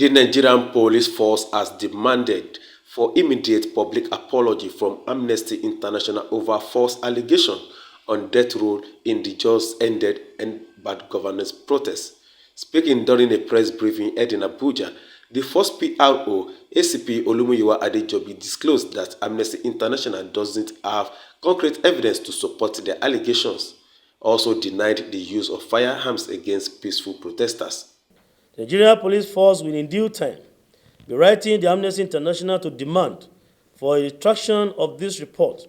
The Nigerian police force has demanded for immediate public apology from Amnesty International over false allegations on death row in the just-ended End Bad Governance protest. Speaking during a press briefing held in Abuja, the first PRO, ACP Olumuyiwa Adejobi, disclosed that Amnesty International doesn't have concrete evidence to support their allegations, also denied the use of firearms against peaceful protesters. The Nigerian police force will in due time be writing the Amnesty International to demand for a retraction of this report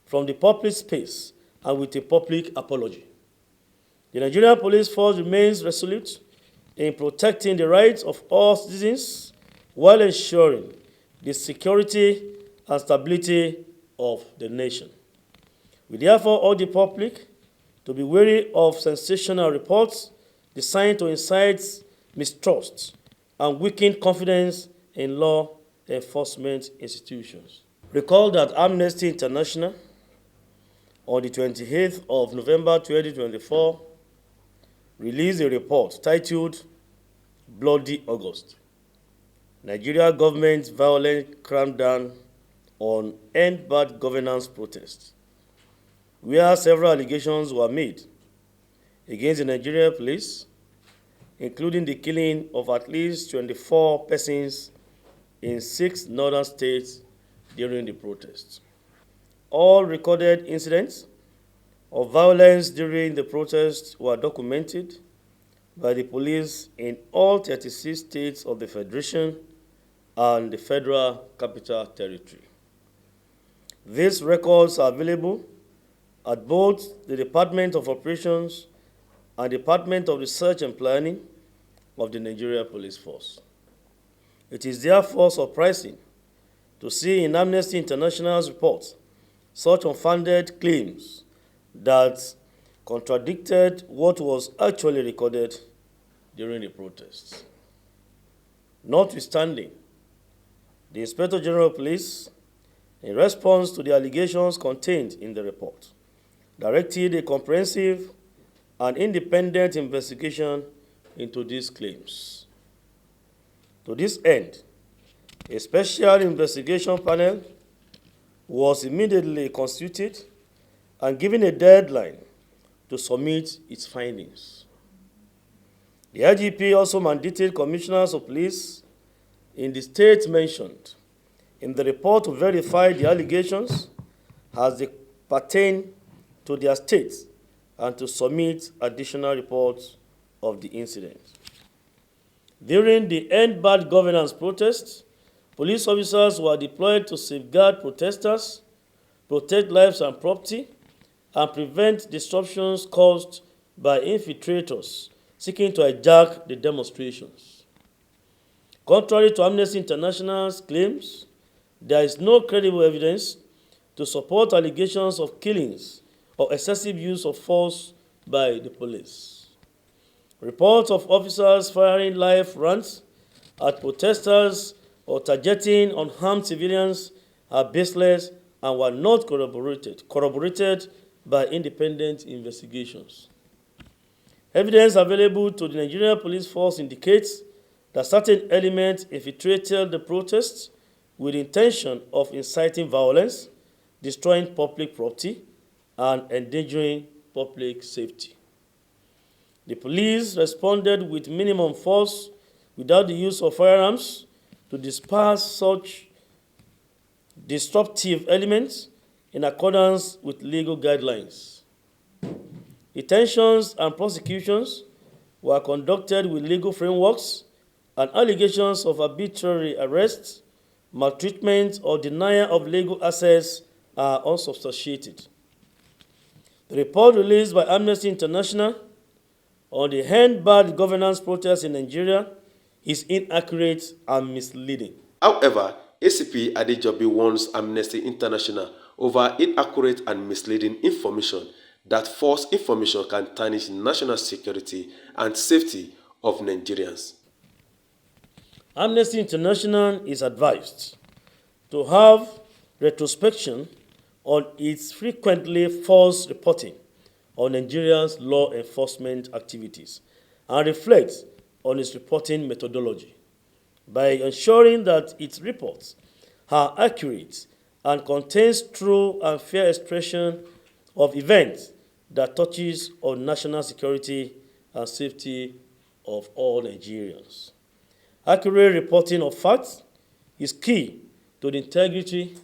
from the public space and with a public apology. The Nigerian police force remains resolute in protecting the rights of all citizens while ensuring the security and stability of the nation. We therefore urge the public to be wary of sensational reports designed to incite mistrust and weaken confidence in law enforcement institutions. Recall that Amnesty International, on the 28th of November 2024, released a report titled Bloody August: Nigeria Government's Violent Crackdown on End Bad Governance Protests, where several allegations were made against the Nigerian police, including the killing of at least 24 persons in 6 northern states during the protests. All recorded incidents of violence during the protests were documented by the police in all 36 states of the Federation and the Federal Capital Territory. These records are available at both the Department of Operations and Department of Research and Planning of the Nigeria Police Force. It is therefore surprising to see in Amnesty International's report such unfounded claims that contradicted what was actually recorded during the protests. Notwithstanding, the Inspector General of Police, in response to the allegations contained in the report, directed a comprehensive and independent investigation into these claims. To this end, a special investigation panel was immediately constituted and given a deadline to submit its findings. The IGP also mandated commissioners of police in the states mentioned in the report to verify the allegations as they pertain to their states and to submit additional reports of the incident. During the End Bad Governance protests, police officers were deployed to safeguard protesters, protect lives and property, and prevent disruptions caused by infiltrators seeking to hijack the demonstrations. Contrary to Amnesty International's claims, there is no credible evidence to support allegations of killings or excessive use of force by the police. Reports of officers firing live rounds at protesters or targeting unarmed civilians are baseless and were not corroborated by independent investigations. Evidence available to the Nigerian Police Force indicates that certain elements infiltrated the protests with the intention of inciting violence, destroying public property, and endangering public safety. The police responded with minimum force without the use of firearms to disperse such disruptive elements in accordance with legal guidelines. Detentions and prosecutions were conducted with legal frameworks, and allegations of arbitrary arrests, maltreatment, or denial of legal access are unsubstantiated. The report released by Amnesty International on the End Bad Governance protests in Nigeria is inaccurate and misleading. However, ACP Adejobi warns Amnesty International over inaccurate and misleading information that false information can tarnish national security and safety of Nigerians. Amnesty International is advised to have retrospection on its frequently false reporting on Nigeria's law enforcement activities and reflect on its reporting methodology. by ensuring that its reports are accurate and contains true and fair expression of events that touches on national security and safety of all Nigerians. Accurate reporting of facts is key to the integrity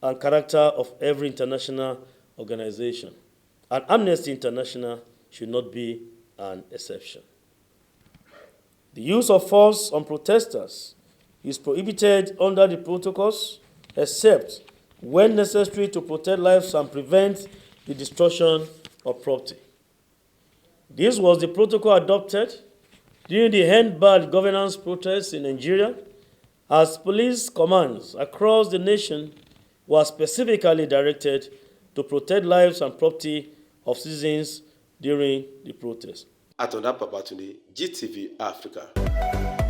and character of every international organization, and Amnesty International should not be an exception. The use of force on protesters is prohibited under the protocols except when necessary to protect lives and prevent the destruction of property. This was the protocol adopted during the End Bad Governance protests in Nigeria, as police commands across the nation were specifically directed to protect lives and property of citizens during the protest. Atonda Papatunde, GTV Africa.